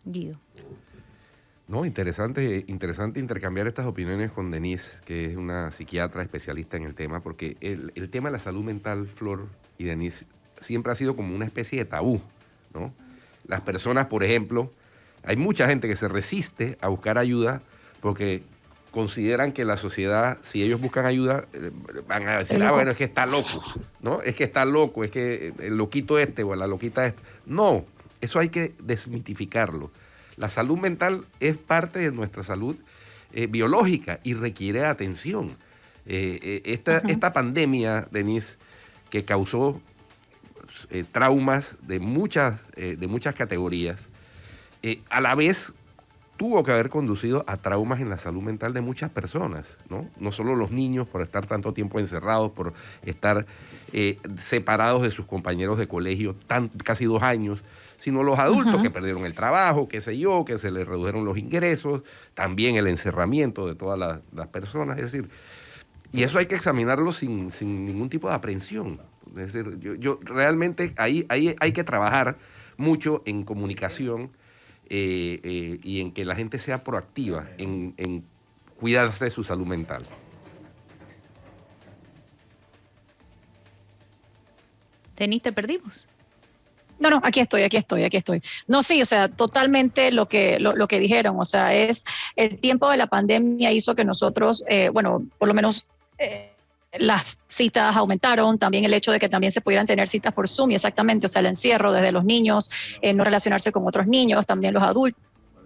Speaker 2: Guido.
Speaker 1: No, interesante intercambiar estas opiniones con Denise, que es una psiquiatra especialista en el tema, porque el tema de la salud mental, Flor y Denise, siempre ha sido como una especie de tabú, ¿no? Las personas, por ejemplo, hay mucha gente que se resiste a buscar ayuda porque consideran que la sociedad, si ellos buscan ayuda, van a decir, bueno, es que está loco, ¿no? Es que está loco, es que el loquito este o la loquita esta. No, eso hay que desmitificarlo. La salud mental es parte de nuestra salud biológica y requiere atención. Esta pandemia, Denise, que causó traumas de muchas categorías, a la vez tuvo que haber conducido a traumas en la salud mental de muchas personas, ¿no? No solo los niños por estar tanto tiempo encerrados, por estar separados de sus compañeros de colegio casi 2 años, sino los adultos que perdieron el trabajo, qué sé yo, que se les redujeron los ingresos, también el encerramiento de todas las personas, es decir, y eso hay que examinarlo sin ningún tipo de aprensión. Es decir, yo realmente ahí hay que trabajar mucho en comunicación y en que la gente sea proactiva en cuidarse de su salud mental.
Speaker 2: Denise, te perdimos.
Speaker 6: No, aquí estoy. No, sí, o sea, totalmente lo que dijeron, o sea, es el tiempo de la pandemia hizo que nosotros, por lo menos las citas aumentaron, también el hecho de que también se pudieran tener citas por Zoom, y exactamente, o sea, el encierro desde los niños, no relacionarse con otros niños, también los adultos,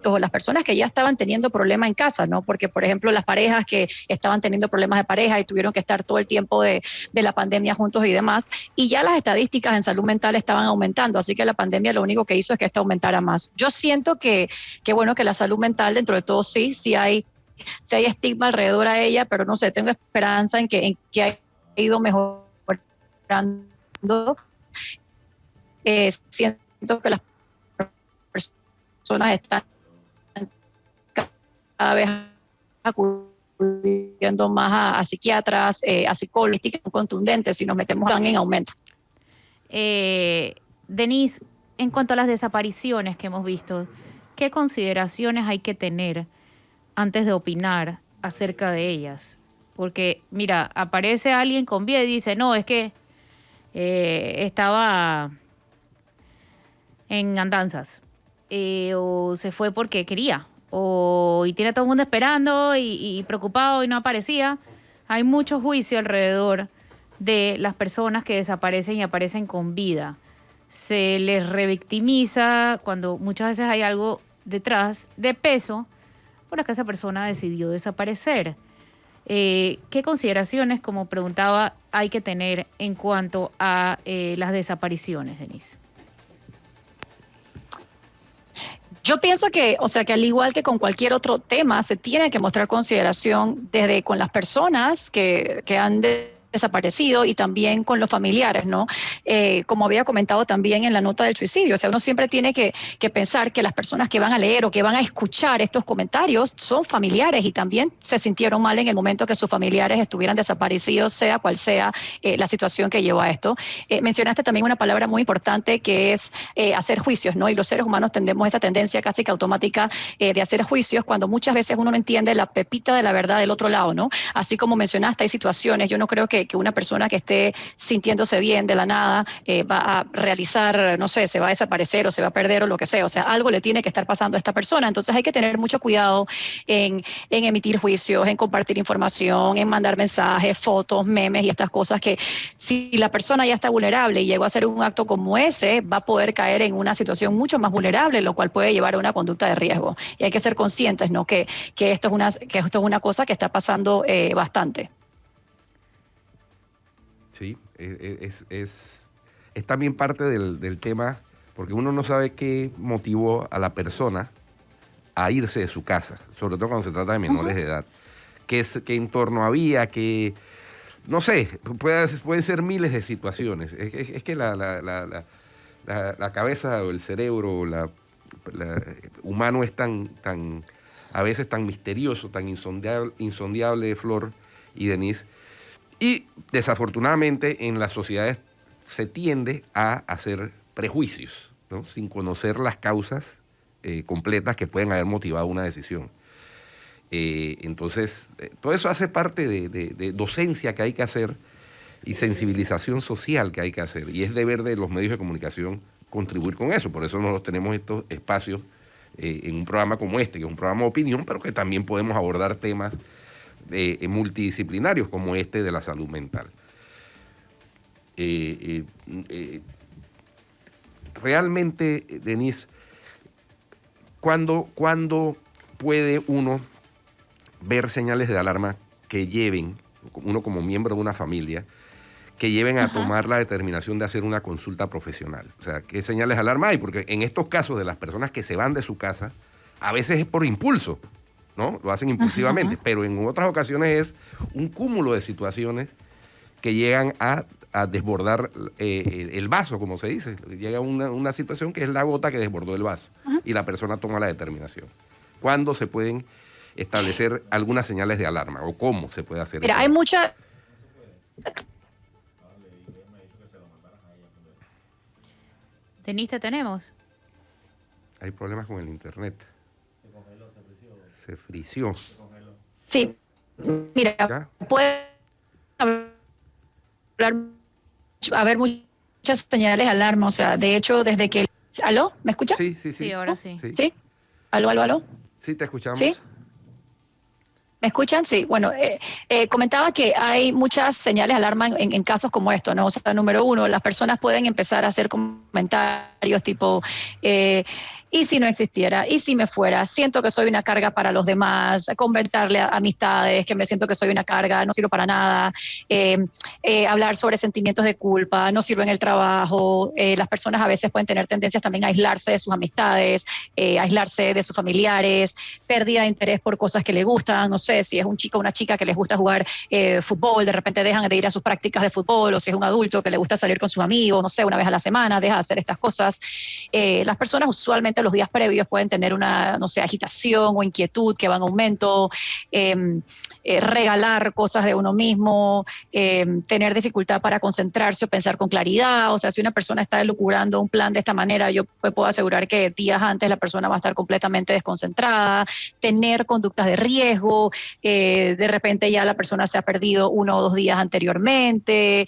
Speaker 6: o las personas que ya estaban teniendo problemas en casa, ¿no? Porque, por ejemplo, las parejas que estaban teniendo problemas de pareja y tuvieron que estar todo el tiempo de la pandemia juntos y demás, y ya las estadísticas en salud mental estaban aumentando, así que la pandemia lo único que hizo es que esto aumentara más. Yo siento que bueno, que la salud mental dentro de todo sí hay estigma alrededor a ella, pero no sé, tengo esperanza en que ha ido mejorando. siento que las personas están cada vez acudiendo más a psiquiatras, a psicólogos, contundentes, si nos metemos en aumento.
Speaker 2: Denise, en cuanto a las desapariciones que hemos visto, ¿qué consideraciones hay que tener antes de opinar acerca de ellas? Porque, mira, aparece alguien con vida y dice, no, es que estaba en andanzas, o se fue porque quería, y tiene a todo el mundo esperando y preocupado y no aparecía. Hay mucho juicio alrededor de las personas que desaparecen y aparecen con vida. Se les revictimiza cuando muchas veces hay algo detrás de peso por la que esa persona decidió desaparecer. ¿Qué consideraciones, como preguntaba, hay que tener en cuanto a las desapariciones, Denise?
Speaker 6: Yo pienso que, o sea, que al igual que con cualquier otro tema, se tiene que mostrar consideración desde con las personas que han desaparecido y también con los familiares, ¿no? Como había comentado también en la nota del suicidio, o sea, uno siempre tiene que pensar que las personas que van a leer o que van a escuchar estos comentarios son familiares y también se sintieron mal en el momento que sus familiares estuvieran desaparecidos, sea cual sea la situación que llevó a esto. Mencionaste también una palabra muy importante que es hacer juicios, ¿no? Y los seres humanos tenemos esta tendencia casi que automática de hacer juicios cuando muchas veces uno no entiende la pepita de la verdad del otro lado, ¿no? Así como mencionaste, hay situaciones, yo no creo que una persona que esté sintiéndose bien de la nada va a realizar, no sé, se va a desaparecer o se va a perder o lo que sea. O sea, algo le tiene que estar pasando a esta persona. Entonces hay que tener mucho cuidado en emitir juicios, en compartir información, en mandar mensajes, fotos, memes y estas cosas que si la persona ya está vulnerable y llegó a hacer un acto como ese, va a poder caer en una situación mucho más vulnerable, lo cual puede llevar a una conducta de riesgo. Y hay que ser conscientes, ¿no? Que esto es una cosa que está pasando bastante.
Speaker 1: Sí, es también parte del tema, porque uno no sabe qué motivó a la persona a irse de su casa, sobre todo cuando se trata de menores de edad. ¿Qué entorno había? No sé, pueden ser miles de situaciones. Es que la cabeza o el cerebro humano es tan a veces tan misterioso, tan insondiable, Flor y Denise. Y desafortunadamente en las sociedades se tiende a hacer prejuicios, ¿no? Sin conocer las causas completas que pueden haber motivado una decisión. Entonces, todo eso hace parte de docencia que hay que hacer y sensibilización social que hay que hacer. Y es deber de los medios de comunicación contribuir con eso. Por eso nosotros tenemos estos espacios en un programa como este, que es un programa de opinión, pero que también podemos abordar temas multidisciplinarios como este de la salud mental. Realmente, Denise, ¿cuándo puede uno ver señales de alarma que lleven, uno como miembro de una familia, que lleven a tomar la determinación de hacer una consulta profesional? O sea, ¿qué señales de alarma hay? Porque en estos casos de las personas que se van de su casa, a veces es por impulso, ¿no? Lo hacen impulsivamente, pero en otras ocasiones es un cúmulo de situaciones que llegan a desbordar el vaso, como se dice. Llega una situación que es la gota que desbordó el vaso y la persona toma la determinación. ¿Cuándo se pueden establecer algunas señales de alarma o cómo se puede hacer eso?
Speaker 6: Mira, hay mucha...
Speaker 2: Denise, ¿te tenemos?
Speaker 1: Hay problemas con el internet. Se frició.
Speaker 6: Sí, mira,
Speaker 1: ¿Ya?
Speaker 6: puede haber muchas señales de alarma, o sea, de hecho, desde que... ¿Aló? ¿Me escucha?
Speaker 1: Sí.
Speaker 2: Sí, ahora sí.
Speaker 6: ¿Sí? ¿Aló?
Speaker 1: Sí, te escuchamos.
Speaker 6: ¿Sí? ¿Me escuchan? Sí. Bueno, comentaba que hay muchas señales de alarma en casos como esto, ¿no? O sea, número uno, las personas pueden empezar a hacer comentarios tipo... ¿y si no existiera? ¿Y si me fuera? Siento que soy una carga para los demás, comentarle a amistades que me siento que soy una carga, no sirvo para nada, hablar sobre sentimientos de culpa, no sirvo en el trabajo. Las personas a veces pueden tener tendencias también a aislarse de sus amistades, aislarse de sus familiares, pérdida de interés por cosas que les gustan, no sé, si es un chico o una chica que les gusta jugar fútbol, de repente dejan de ir a sus prácticas de fútbol, o si es un adulto que le gusta salir con sus amigos, no sé, una vez a la semana, deja de hacer estas cosas. Las personas usualmente los días previos pueden tener una, no sé, agitación o inquietud que va en aumento, regalar cosas de uno mismo, tener dificultad para concentrarse o pensar con claridad. O sea, si una persona está elucubrando un plan de esta manera, yo puedo asegurar que días antes la persona va a estar completamente desconcentrada, tener conductas de riesgo, de repente ya la persona se ha perdido 1 o 2 días anteriormente,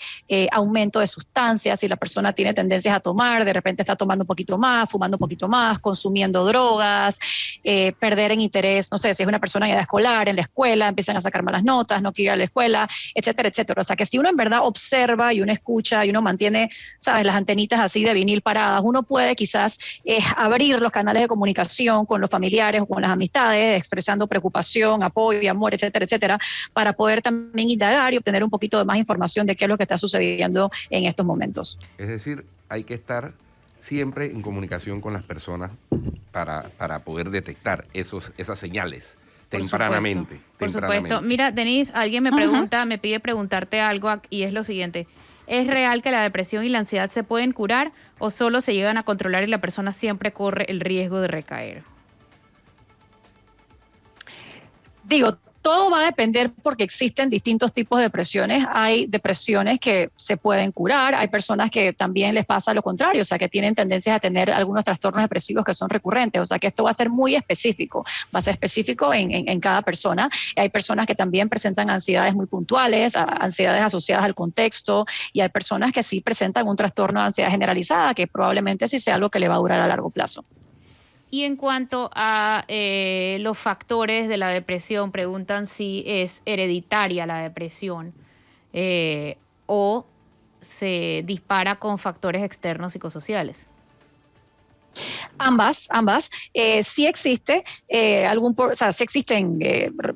Speaker 6: aumento de sustancias, si la persona tiene tendencias a tomar, de repente está tomando un poquito más, fumando un poquito más, consumiendo drogas, perder en interés, no sé, si es una persona en edad escolar, en la escuela, empiezan a sacar malas notas, no quiere ir a la escuela, etcétera, etcétera. O sea, que si uno en verdad observa y uno escucha y uno mantiene, ¿sabes?, las antenitas así de vinil paradas, uno puede quizás abrir los canales de comunicación con los familiares o con las amistades, expresando preocupación, apoyo, amor, etcétera, etcétera, para poder también indagar y obtener un poquito de más información de qué es lo que está sucediendo en estos momentos.
Speaker 1: Es decir, hay que estar siempre en comunicación con las personas para poder detectar esas señales tempranamente.
Speaker 2: Por supuesto. Mira, Denise, alguien me pregunta, me pide preguntarte algo y es lo siguiente. ¿Es real que la depresión y la ansiedad se pueden curar o solo se llegan a controlar y la persona siempre corre el riesgo de recaer?
Speaker 6: Digo, todo va a depender porque existen distintos tipos de depresiones. Hay depresiones que se pueden curar, hay personas que también les pasa lo contrario, o sea, que tienen tendencias a tener algunos trastornos depresivos que son recurrentes, o sea, que esto va a ser muy específico, va a ser específico en cada persona. Hay personas que también presentan ansiedades muy puntuales, ansiedades asociadas al contexto, y hay personas que sí presentan un trastorno de ansiedad generalizada, que probablemente sí sea algo que le va a durar a largo plazo.
Speaker 2: Y en cuanto a los factores de la depresión, preguntan si es hereditaria la depresión o se dispara con factores externos psicosociales.
Speaker 6: Ambas. Sí existe sí existen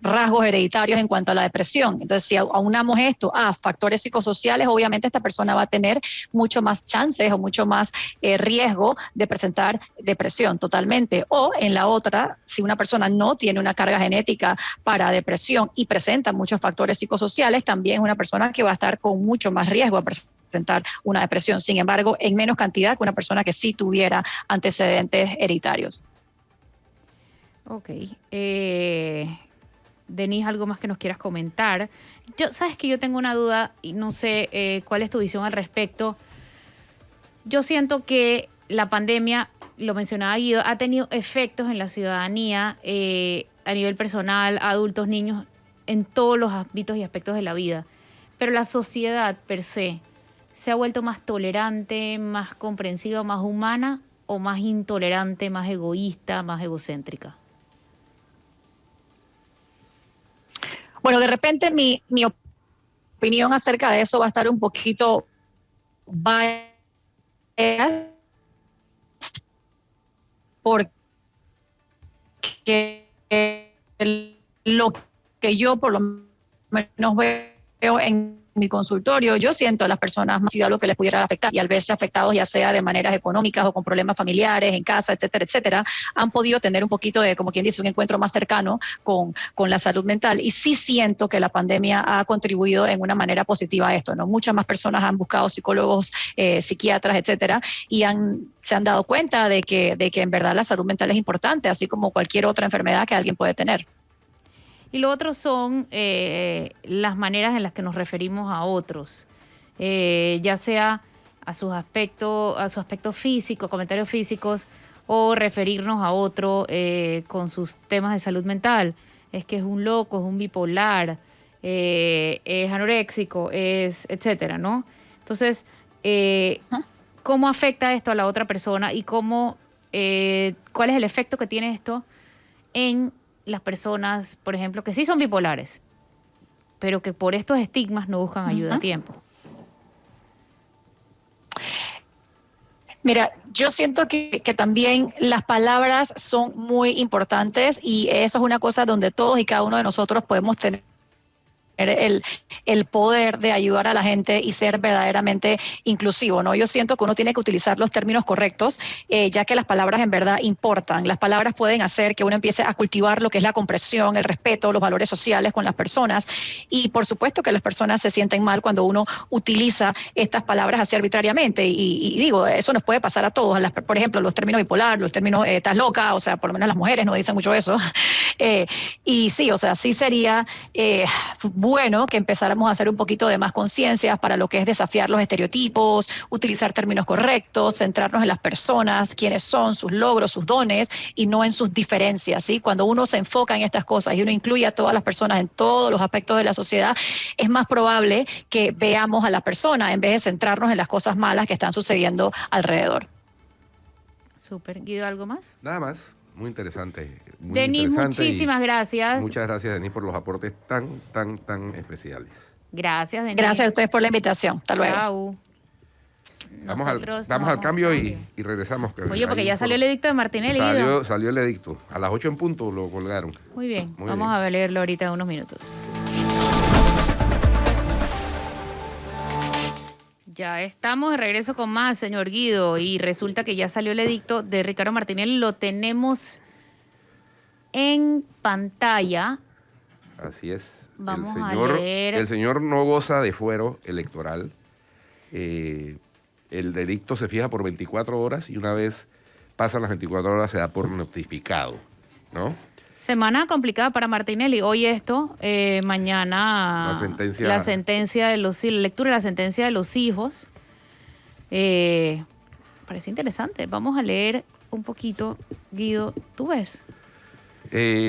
Speaker 6: rasgos hereditarios en cuanto a la depresión. Entonces, si aunamos esto a factores psicosociales, obviamente esta persona va a tener mucho más chances o mucho más riesgo de presentar depresión totalmente. O en la otra, si una persona no tiene una carga genética para depresión y presenta muchos factores psicosociales, también es una persona que va a estar con mucho más riesgo de presentar una depresión, sin embargo, en menos cantidad que una persona que sí tuviera antecedentes hereditarios.
Speaker 2: Ok. Denise, ¿algo más que nos quieras comentar? Sabes que yo tengo una duda y no sé cuál es tu visión al respecto. Yo siento que la pandemia, lo mencionaba Guido, ha tenido efectos en la ciudadanía a nivel personal, adultos, niños, en todos los ámbitos y aspectos de la vida. Pero la sociedad per se ha vuelto más tolerante, más comprensiva, más humana o más intolerante, más egoísta, más egocéntrica?
Speaker 6: Bueno, de repente mi opinión acerca de eso va a estar un poquito biased porque lo que yo por lo menos veo en mi consultorio, yo siento a las personas más lo que les pudiera afectar, y al verse afectados ya sea de maneras económicas o con problemas familiares en casa, etcétera, etcétera, han podido tener un poquito de, como quien dice, un encuentro más cercano con la salud mental. Y sí siento que la pandemia ha contribuido en una manera positiva a esto, ¿no? Muchas más personas han buscado psicólogos, psiquiatras, etcétera, y se han dado cuenta de que en verdad la salud mental es importante, así como cualquier otra enfermedad que alguien puede tener.
Speaker 2: Y lo otro son las maneras en las que nos referimos a otros, ya sea a su aspecto físico, comentarios físicos, o referirnos a otro con sus temas de salud mental. Es que es un loco, es un bipolar, es anoréxico, es etcétera, ¿no? Entonces, ¿cómo afecta esto a la otra persona y cuál es el efecto que tiene esto en las personas, por ejemplo, que sí son bipolares, pero que por estos estigmas no buscan ayuda a tiempo?
Speaker 6: Mira, yo siento que también las palabras son muy importantes y eso es una cosa donde todos y cada uno de nosotros podemos tener el poder de ayudar a la gente y ser verdaderamente inclusivo, ¿no? Yo siento que uno tiene que utilizar los términos correctos, ya que las palabras en verdad importan. Las palabras pueden hacer que uno empiece a cultivar lo que es la comprensión, el respeto, los valores sociales con las personas y por supuesto que las personas se sienten mal cuando uno utiliza estas palabras así arbitrariamente y digo, eso nos puede pasar a todos, por ejemplo, los términos bipolar, los términos estás loca, o sea, por lo menos las mujeres no dicen mucho eso. Y sí, o sea, sí sería bueno que empezáramos a hacer un poquito de más conciencia para lo que es desafiar los estereotipos, utilizar términos correctos, centrarnos en las personas, quiénes son, sus logros, sus dones y no en sus diferencias, ¿sí? Cuando uno se enfoca en estas cosas y uno incluye a todas las personas en todos los aspectos de la sociedad, es más probable que veamos a la persona en vez de centrarnos en las cosas malas que están sucediendo alrededor.
Speaker 2: Súper. Guido, ¿algo más?
Speaker 1: Nada más. Muy interesante. Muy
Speaker 2: Denis,
Speaker 1: interesante
Speaker 2: muchísimas gracias.
Speaker 1: Muchas gracias, Denis, por los aportes tan especiales.
Speaker 2: Gracias, Denis.
Speaker 6: Gracias a ustedes por la invitación. Hasta luego.
Speaker 2: Chao.
Speaker 1: Vamos
Speaker 2: Nosotros
Speaker 1: al
Speaker 2: nos
Speaker 1: cambio
Speaker 2: vamos.
Speaker 1: y regresamos.
Speaker 2: Oye, porque ya salió el edicto de Martinelli. Guido.
Speaker 1: Salió el edicto. A las 8 en punto lo colgaron.
Speaker 2: Muy bien.
Speaker 1: Muy
Speaker 2: Vamos
Speaker 1: bien.
Speaker 2: a leerlo ahorita en unos minutos. Ya estamos de regreso con más, señor Guido, y resulta que ya salió el edicto de Ricardo Martinelli. Lo tenemos en pantalla.
Speaker 1: Así es.
Speaker 2: Vamos a leer.
Speaker 1: El señor no goza de fuero electoral. El edicto se fija por 24 horas y una vez pasan las 24 horas se da por notificado, ¿no?
Speaker 2: Semana complicada para Martinelli. Hoy esto, mañana
Speaker 1: La sentencia.
Speaker 2: la sentencia de los, la lectura de la sentencia de los hijos. Parece interesante. Vamos a leer un poquito, Guido. ¿Tú ves?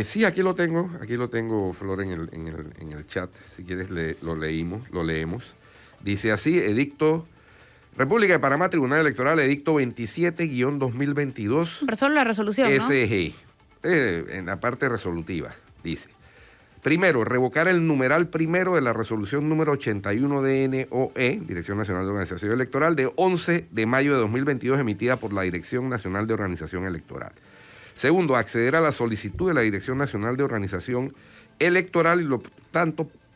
Speaker 1: Sí, aquí lo tengo, Flor, en el chat. Si quieres lo leemos. Dice así, edicto, República de Panamá, Tribunal Electoral, edicto 27-2022.
Speaker 2: Pero solo la resolución, ¿no?
Speaker 1: SG, en la parte resolutiva, dice. Primero, revocar el numeral primero de la resolución número 81 DNOE, Dirección Nacional de Organización Electoral, de 11 de mayo de 2022, emitida por la Dirección Nacional de Organización Electoral. Segundo, acceder a la solicitud de la Dirección Nacional de Organización Electoral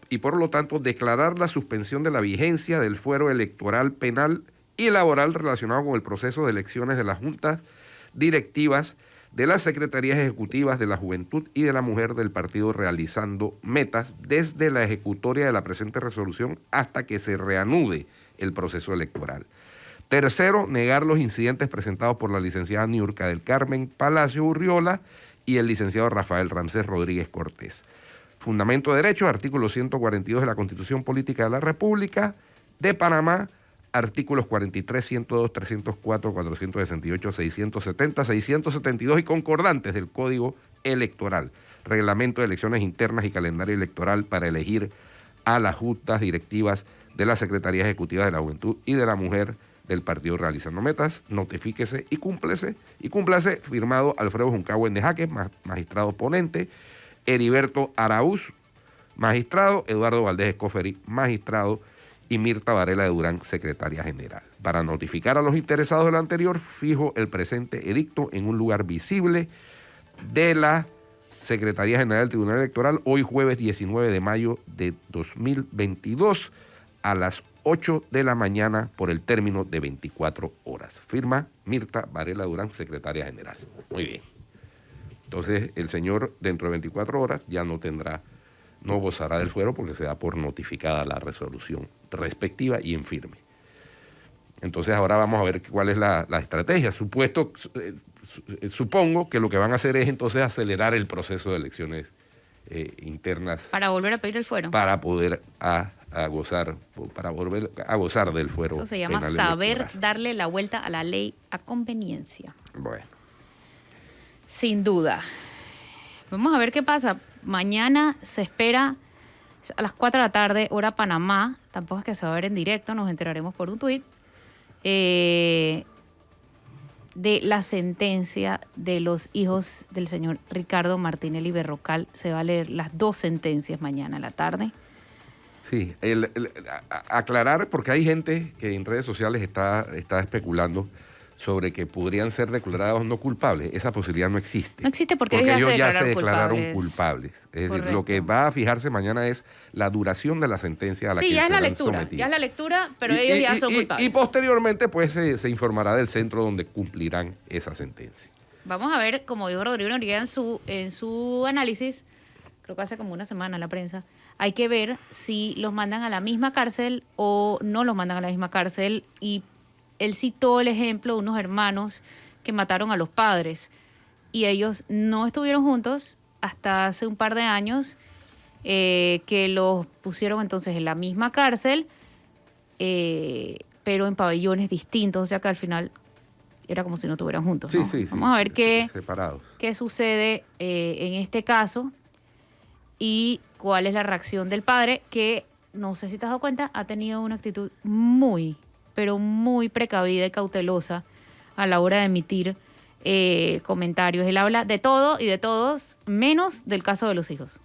Speaker 1: y por lo tanto declarar la suspensión de la vigencia del fuero electoral penal y laboral relacionado con el proceso de elecciones de las juntas directivas de las Secretarías Ejecutivas de la Juventud y de la Mujer del partido, realizando metas desde la ejecutoria de la presente resolución hasta que se reanude el proceso electoral. Tercero, negar los incidentes presentados por la licenciada Niurka del Carmen Palacio Urriola y el licenciado Rafael Ramsés Rodríguez Cortés. Fundamento de Derecho, artículo 142 de la Constitución Política de la República de Panamá, artículos 43, 102, 304, 468, 670, 672 y concordantes del Código Electoral, Reglamento de Elecciones Internas y Calendario Electoral para elegir a las juntas directivas de las Secretarías Ejecutivas de la Juventud y de la Mujer del partido, realizando metas, notifíquese y cúmplese, firmado Alfredo Juncagüen de Jaque, magistrado ponente, Heriberto Araúz, magistrado, Eduardo Valdés Escoferi, magistrado, y Mirta Varela de Durán, secretaria general. Para notificar a los interesados de lo anterior, fijo el presente edicto en un lugar visible de la Secretaría General del Tribunal Electoral, hoy jueves 19 de mayo de 2022, a las 8 de la mañana por el término de 24 horas. Firma Mirta Varela Durán, secretaria general. Muy bien. Entonces, el señor dentro de 24 horas ya no gozará del fuero porque se da por notificada la resolución respectiva y en firme. Entonces, ahora vamos a ver cuál es la estrategia. Supongo que lo que van a hacer es entonces acelerar el proceso de elecciones internas.
Speaker 2: Para volver a pedir el fuero.
Speaker 1: Para poder volver a gozar del fuero.
Speaker 2: Eso se llama
Speaker 1: penal
Speaker 2: saber
Speaker 1: electoral.
Speaker 2: darle la vuelta a la ley a conveniencia.
Speaker 1: Bueno.
Speaker 2: Sin duda. Vamos a ver qué pasa. Mañana se espera a las 4 de la tarde, hora Panamá. Tampoco es que se va a ver en directo, nos enteraremos por un tuit. De la sentencia de los hijos del señor Ricardo Martinelli Berrocal. Se va a leer las dos sentencias mañana a la tarde.
Speaker 1: Sí, aclarar, porque hay gente que en redes sociales está especulando sobre que podrían ser declarados no culpables, esa posibilidad no existe.
Speaker 2: No existe porque
Speaker 1: ellos ya se declararon culpables. Es decir,
Speaker 2: Correcto.
Speaker 1: lo que va a fijarse mañana es la duración de la sentencia a la que
Speaker 2: ya es la
Speaker 1: serán
Speaker 2: lectura,
Speaker 1: sometidos.
Speaker 2: ya es la lectura, pero ellos ya son culpables.
Speaker 1: Y posteriormente, pues, se informará del centro donde cumplirán esa sentencia.
Speaker 2: Vamos a ver, como dijo Rodrigo Noriega en su análisis, creo que hace como una semana en la prensa, hay que ver si los mandan a la misma cárcel o no los mandan a la misma cárcel. Y él citó el ejemplo de unos hermanos que mataron a los padres y ellos no estuvieron juntos hasta hace un par de años, que los pusieron entonces en la misma cárcel, pero en pabellones distintos, o sea que al final era como si no estuvieran juntos, ¿no? Vamos a ver
Speaker 1: separados.
Speaker 2: qué sucede en este caso y cuál es la reacción del padre, que no sé si te has dado cuenta, ha tenido una actitud muy, pero muy precavida y cautelosa a la hora de emitir comentarios. Él habla de todo y de todos, menos del caso de los hijos.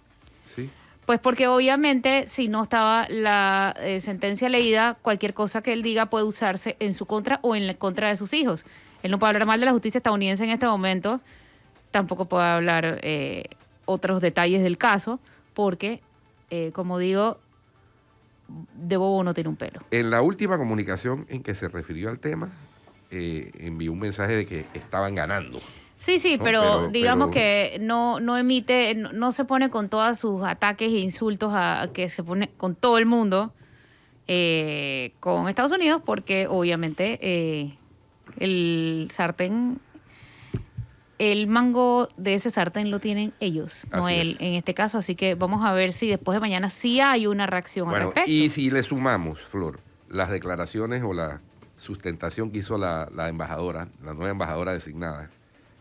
Speaker 1: Sí.
Speaker 2: Pues porque obviamente si no estaba la sentencia leída, cualquier cosa que él diga puede usarse en su contra o en la contra de sus hijos. Él no puede hablar mal de la justicia estadounidense en este momento, tampoco puede hablar otros detalles del caso, porque, como digo, de bobo no tiene un pelo.
Speaker 1: En la última comunicación en que se refirió al tema, envió un mensaje de que estaban ganando.
Speaker 2: Sí,
Speaker 1: No,
Speaker 2: pero digamos que no emite, no se pone con todos sus ataques e insultos que se pone con todo el mundo, con Estados Unidos, porque obviamente el sartén, el mango de ese sartén lo tienen ellos, no
Speaker 1: Así
Speaker 2: él
Speaker 1: es.
Speaker 2: en este caso. Así que vamos a ver si después de mañana sí hay una reacción al respecto.
Speaker 1: Y si le sumamos, Flor, las declaraciones o la sustentación que hizo la embajadora, la nueva embajadora designada,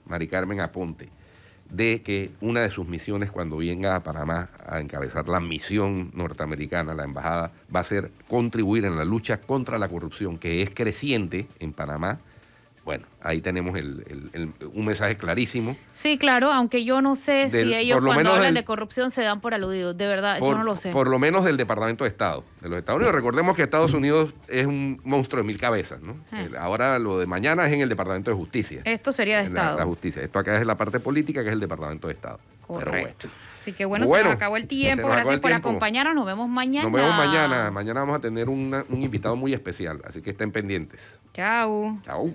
Speaker 1: Mari Carmen Aponte, de que una de sus misiones cuando venga a Panamá a encabezar la misión norteamericana, la embajada, va a ser contribuir en la lucha contra la corrupción, que es creciente en Panamá. Bueno, ahí tenemos un mensaje clarísimo.
Speaker 2: Sí, claro, aunque yo no sé si ellos
Speaker 1: por lo
Speaker 2: cuando
Speaker 1: menos
Speaker 2: hablan de corrupción se dan por aludidos. De verdad, yo no lo sé.
Speaker 1: Por lo menos del Departamento de Estado de los Estados Unidos. Recordemos que Estados Unidos es un monstruo de 1000 cabezas, ¿no? Ahora lo de mañana es en el Departamento de Justicia.
Speaker 2: Esto sería de Estado.
Speaker 1: La justicia. Esto acá es la parte política, que es el Departamento de Estado.
Speaker 2: Correcto.
Speaker 1: Pero bueno.
Speaker 2: Así que bueno, se nos acabó el tiempo. Gracias por acompañarnos. Nos vemos mañana.
Speaker 1: Nos vemos mañana. Mañana vamos a tener un invitado muy especial, así que estén pendientes.
Speaker 2: Chao.
Speaker 1: Chao.